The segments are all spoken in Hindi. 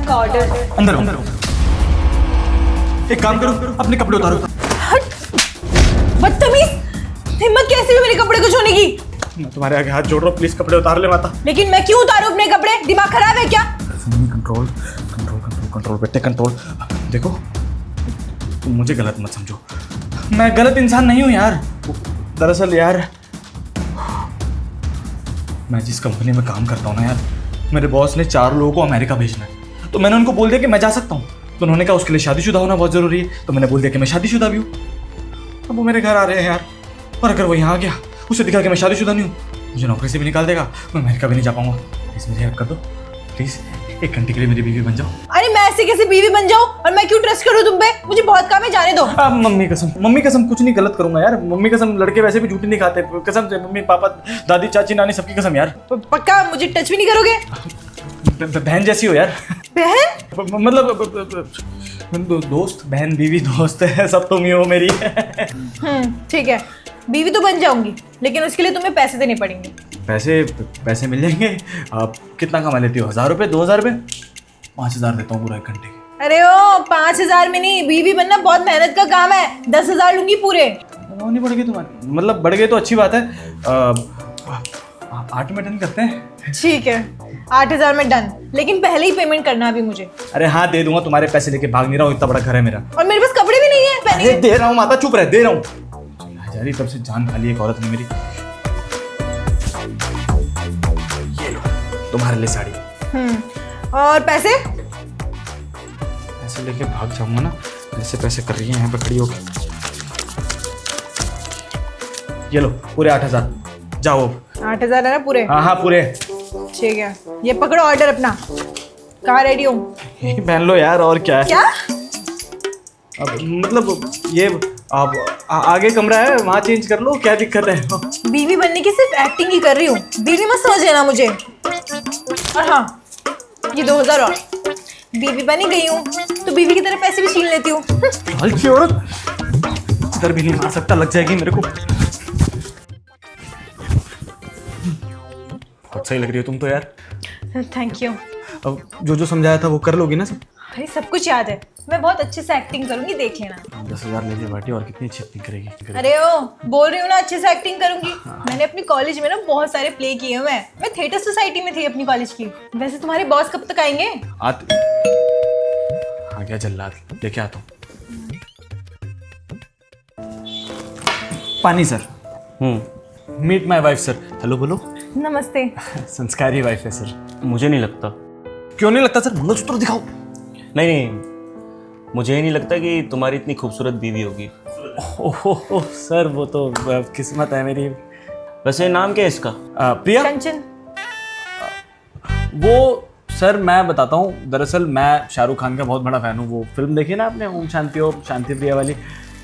आपका ऑर्डर। अंदर अंदर। एक काम करो, अपने कपड़े उतारो। बदतमीज, हिम्मत कैसे हुई मेरे कपड़े को छूने की? मैं तुम्हारे आगे हाथ जोड़ रहा हूँ, प्लीज कपड़े उतार ले माता। लेकिन मैं क्यों उतारूं अपने कपड़े? दिमाग खराब है क्या? कंट्रोल कंट्रोल कंट्रोल कंट्रोल बेटे कंट्रोल। देखो तुम मुझे गलत मत समझो, मैं गलत इंसान नहीं हूँ यार। दरअसल यार मैं जिस कंपनी में काम करता हूँ ना यार, मेरे बॉस ने 4 लोगों को अमेरिका भेजना है। तो मैंने उनको बोल दिया कि मैं जा सकता हूँ। तो उन्होंने कहा उसके लिए शादीशुदा होना बहुत ज़रूरी है। तो मैंने बोल दिया कि मैं शादीशुदा भी हूँ। अब वो मेरे घर आ रहे हैं यार, और अगर वो यहाँ आ गया, उसे दिखा कि मैं शादीशुदा नहीं हूँ, मुझे नौकरी से भी निकाल देगा, मैं अमेरिका भी नहीं जा पाऊंगा। प्लीज़ मेरी हेल्प कर दो, प्लीज़ 1 घंटे के लिए मेरी बीवी बन जाओ। अरे मैं ऐसे कैसे बीवी बन जाऊं? और मैं क्यों ट्रस्ट करूं तुम पे? मुझे बहुत काम है, जाने दो। मम्मी कसम कुछ नहीं गलत करूंगा यार। मम्मी कसम, लड़के वैसे भी झूठी नहीं खाते, कसम से। मम्मी पापा दादी चाची नानी सबकी कसम यार। पक्का मुझे टच भी नहीं करोगे? बहन जैसी हो यार। बहन? मतलब दोस्त, बहन, बीवी, दोस्त है, सब तुम ही हो मेरी। ठीक है, बीवी तो बन जाऊंगी, लेकिन उसके लिए तुम्हें पैसे देने पड़ेंगे। पैसे मिल जाएंगे। आप कितना कमा लेती हो? 1000 रुपये, 2000 रुपये? 5000 देता हूँ पूरा 1 घंटे के। अरे ओ 5000 में नहीं, बीवी बनना बहुत मेहनत का काम है। 10,000 लूंगी पूरे। नहीं बढ़ गए तुम्हारे, मतलब बढ़ गए तो अच्छी बात है। 8 में डन करते हैं। ठीक है, 8000 में डन, लेकिन पहले ही पेमेंट करना अभी मुझे। अरे हाँ दे दूंगा, तुम्हारे पैसे लेके भाग नहीं रहा हूँ, इतना बड़ा घर है मेरा। और मेरे पास कपड़े भी नहीं है पहने अरे के। दे रहा हूँ माता, चुप रह, दे रहा हूँ। हजारी तब से जान खाली एक औरत ने मेरी। ये लो तुम्हारे लिए साड़ी। और पैसे? पैसे लेके भाग जाऊंगा ना, जैसे पैसे कर रही है यहाँ पे खड़ी होकर। ये लो पूरे 8000, जाओ। 8000 है ना पूरे? हाँ पूरे। ठीक है, ये पकड़ो ऑर्डर अपना। कहाँ रेडी हूँ? यही पहन लो यार, और क्या है। क्या? अब मतलब ये आप आगे कमरा है, वहाँ चेंज कर लो, क्या दिक्कत है। बीवी बनने की सिर्फ एक्टिंग ही कर रही हूँ, बीवी मत समझ लेना मुझे। और हाँ, ये 2000 और। बीवी बनी गई हूँ तो बीवी की तरह पैसे भी छीन लेती हूँ। हल्की औरत, इधर भी नहीं मार सकता, लग जाएगी मेरे को। बहुत सही लग रही हो तुम तो यार। Thank you. अब जो समझाया था वो कर लोगी ना सब? अरे सब कुछ याद है, मैं बहुत अच्छे से एक्टिंग करूंगी, देख लेना। 10,000 लेके बैठी, और कितनी अच्छी एक्टिंग करेगी। अरे ओ, बोल रही हूँ ना अच्छे से एक्टिंग करूंगी। मैंने अपनी कॉलेज में ना बहुत सारे प्ले किए हुए हैं। मैं थिएटर सोसाइटी में थी अपनी कॉलेज की। वैसे तुम्हारे बॉस कब तक आएंगे? आ गया जल्लाद, लेके आता हूँ। पानी sir. Meet my wife sir. Hello बोलो। नमस्ते। संस्कारी वाइफ है सर। मुझे नहीं लगता। क्यों नहीं लगता सर? मंगलसूत्र दिखाओ। नहीं, मुझे ही नहीं लगता कि तुम्हारी इतनी खूबसूरत बीवी होगी। ओह सर, वो तो किस्मत है मेरी। वैसे नाम क्या है इसका? प्रिया। कंचन। वो सर मैं बताता हूँ, दरअसल मैं शाहरुख खान का बहुत बड़ा फ़ैन हूँ। वो फिल्म देखी ना आपने, ओम शांति ओम शांति प्रिया वाली?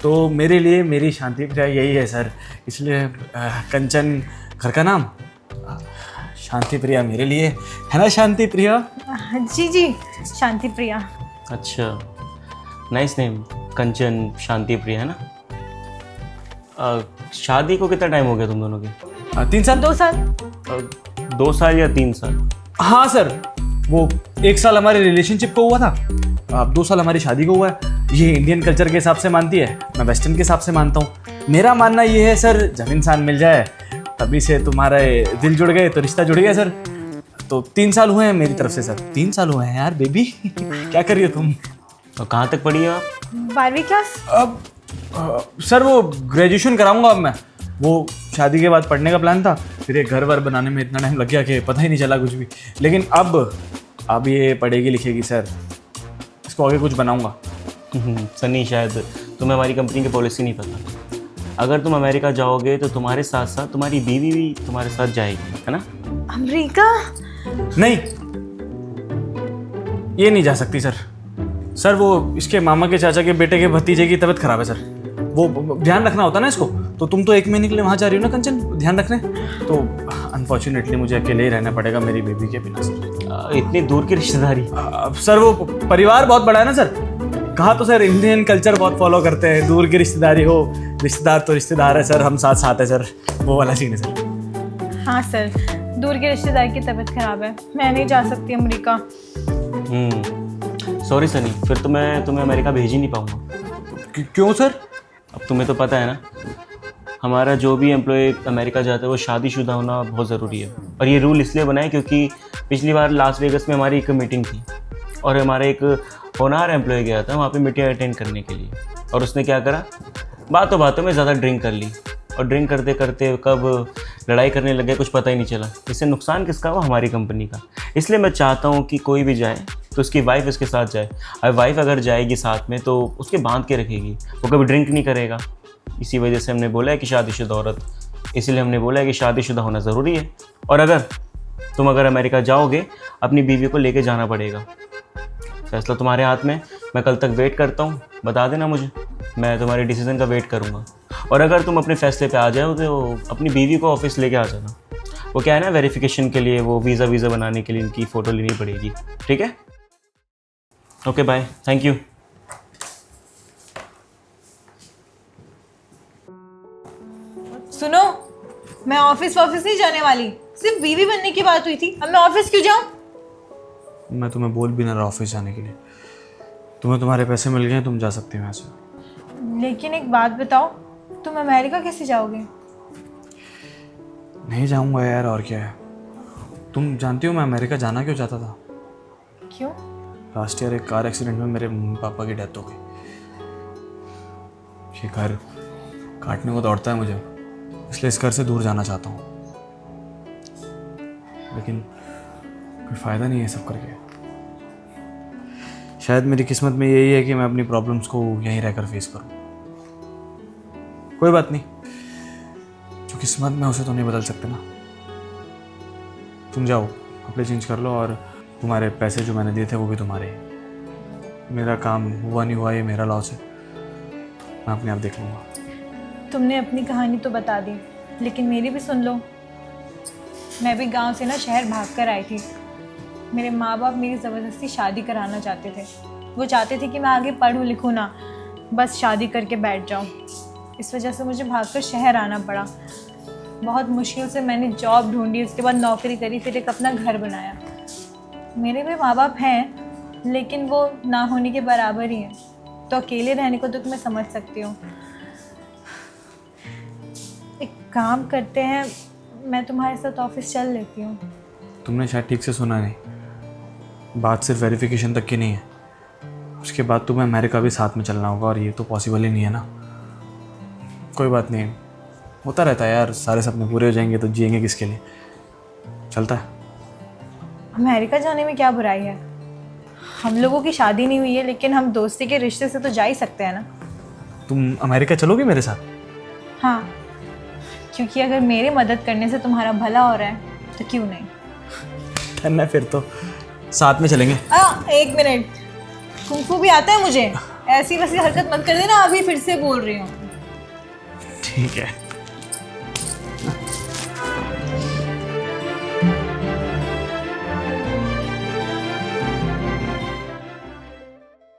तो मेरे लिए मेरी शांति प्रिया यही है सर, इसलिए कंचन घर का नाम, शांति प्रिया मेरे लिए है ना। शांति प्रिया? जी जी, शांति प्रिया। अच्छा, नाइस नेम, कंचन शांति प्रिया, है ना। शादी को कितना टाइम हो गया तुम दोनों के? 3 साल। 2 साल। 2 साल या 3 साल? हाँ सर, वो 1 साल हमारे रिलेशनशिप को हुआ था, अब 2 साल हमारी शादी को हुआ है। ये इंडियन कल्चर के हिसाब से मानती है, मैं वेस्टर्न के हिसाब से मानता हूँ। मेरा मानना ये है सर, जब इंसान मिल जाए तभी से तुम्हारे दिल जुड़ गए तो रिश्ता जुड़ गया सर। तो 3 साल हुए हैं मेरी तरफ से सर। 3 साल हुए हैं यार बेबी। क्या कर रही हो तुम? और कहाँ तक पढ़ी हो आप? 12वीं क्लास। अब सर वो ग्रेजुएशन कराऊंगा अब मैं। वो शादी के बाद पढ़ने का प्लान था, फिर ये घर वर बनाने में इतना टाइम लग गया कि पता ही नहीं चला कुछ भी। लेकिन अब ये पढ़ेगी लिखेगी सर, इसको आगे कुछ बनाऊंगा। सनी, शायद तुम्हें हमारी कंपनी की पॉलिसी नहीं पता। अगर तुम अमेरिका जाओगे तो तुम्हारे साथ साथ तुम्हारी बीवी भी तुम्हारे साथ जाएगी, है ना। अमेरिका? नहीं, ये नहीं जा सकती सर। सर वो इसके मामा के चाचा के बेटे के भतीजे की तबीयत खराब है सर, वो ध्यान रखना होता है ना इसको। तो तुम तो 1 महीने के लिए वहाँ जा रही हो ना कंचन, ध्यान रखने। तो अनफॉर्चुनेटली मुझे अकेले ही रहना पड़ेगा मेरी बेबी के बिना सर। इतनी दूर की रिश्तेदारी? सर वो परिवार बहुत बड़ा है ना सर। कहा तो सर इंडियन कल्चर बहुत फॉलो करते हैं, दूर की रिश्तेदारी हो, रिश्तेदार तो रिश्तेदार है सर, हम साथ साथ है सर, वो वाला सीन है सर। हाँ सर, दूर के रिश्तेदार की तबीयत खराब है, मैं नहीं जा सकती अमेरिका। सॉरी सनी, फिर तो मैं तुम्हें अमेरिका भेज ही नहीं पाऊँगा। क्यों सर? अब तुम्हें तो पता है ना, हमारा जो भी एम्प्लॉय अमेरिका जाता है वो शादीशुदा होना बहुत ज़रूरी है। और ये रूल इसलिए बना है क्योंकि पिछली बार लास वेगस में हमारी एक मीटिंग थी और हमारा एक होनहार एम्प्लॉय गया था वहाँ पे मीटिंग अटेंड करने के लिए, और उसने क्या करा, बातों बातों में ज़्यादा ड्रिंक कर ली और ड्रिंक करते करते कब लड़ाई करने लगे कुछ पता ही नहीं चला। इससे नुकसान किसका हुआ? हमारी कंपनी का। इसलिए मैं चाहता हूँ कि कोई भी जाए तो उसकी वाइफ उसके साथ जाए। और वाइफ अगर जाएगी साथ में तो उसके बांध के रखेगी, वो कभी ड्रिंक नहीं करेगा। इसी वजह से हमने बोला है कि शादीशुदा औरत, इसीलिए हमने बोला है कि शादीशुदा होना ज़रूरी है। और अगर अमेरिका जाओगे अपनी बीवी को लेके जाना पड़ेगा। फैसला तुम्हारे हाथ में। मैं कल तक वेट करता हूँ, बता देना मुझे, मैं तुम्हारे डिसीज़न का वेट करूँगा। और अगर तुम अपने फैसले पे आ जाओ तो अपनी बीवी को ऑफिस लेके आ जाना। वो क्या है ना, वेरिफिकेशन के लिए वो वीज़ा बनाने के लिए इनकी फ़ोटो लेनी पड़ेगी। ठीक है? Okay bye, thank you. सुनो, मैं ऑफिस नहीं जाने वाली, सिर्फ बीवी बनने की बात हुई थी। अब मैं ऑफिस क्यों जाऊं? मैं तुम्हें बोल भी ना रहा ऑफिस जाने के लिए। तुम्हें तुम्हारे पैसे मिल गए, तुम जा सकती हो यहाँ से। लेकिन एक बात बताओ, तुम अमेरिका कैसे जाओगे? नहीं जाऊँगा यार, और क्या है। तुम जानती हो मैं अमेरिका जाना क्यों चाहता था? क्यों? लास्ट ईयर एक कार एक्सीडेंट में मेरे मम्मी पापा की डेथ हो गई। ये घर काटने को दौड़ता है मुझे, इसलिए इस घर से दूर जाना चाहता हूँ। लेकिन कोई फ़ायदा नहीं है सब करके। शायद मेरी किस्मत में यही है कि मैं अपनी प्रॉब्लम्स को यहीं रहकर फेस करूँ। कोई बात नहीं, जो किस्मत में उसे तो नहीं बदल सकते ना। तुम जाओ, कपड़े चेंज कर लो, और तुम्हारे पैसे जो मैंने दिए थे वो भी तुम्हारे हैं। मेरा काम हुआ नहीं हुआ ये मेरा लॉस है, मैं अपने आप देख लूँगा। तुमने अपनी कहानी तो बता दी, लेकिन मेरी भी सुन लो। मैं भी गांव से ना शहर भाग कर आई थी। मेरे माँ बाप मेरी ज़बरदस्ती शादी कराना चाहते थे। वो चाहते थे कि मैं आगे पढ़ूँ लिखूँ ना, बस शादी करके बैठ जाऊँ। इस वजह से मुझे भागकर शहर आना पड़ा। बहुत मुश्किल से मैंने जॉब ढूंढी, उसके बाद नौकरी करी, फिर एक अपना घर बनाया। मेरे भी माँ बाप हैं, लेकिन वो ना होने के बराबर ही हैं। तो अकेले रहने को तो मैं समझ सकती हूँ। एक काम करते हैं, मैं तुम्हारे साथ ऑफिस चल लेती हूँ। तुमने शायद ठीक से सुना नहीं, बात सिर्फ वेरिफिकेशन तक की नहीं है। उसके बाद तुम्हें अमेरिका भी साथ में चलना होगा, और ये तो पॉसिबल ही नहीं है ना। कोई बात नहीं, होता रहता है यार, सारे सपने पूरे हो जाएंगे तो जिएंगे किसके लिए। चलता है। अमेरिका जाने में क्या बुराई है? हम लोगों की शादी नहीं हुई है, लेकिन हम दोस्ती के रिश्ते से तो जा ही सकते हैं ना। तुम अमेरिका चलोगे मेरे साथ? हाँ, क्योंकि अगर मेरी मदद करने से तुम्हारा भला हो रहा है तो क्यों नहीं। ना फिर तो साथ में चलेंगे। एक मिनट, कुंफू भी आता है मुझे। ऐसी वैसी हरकत मत कर देना, अभी फिर से बोल रही हूँ। ठीक है।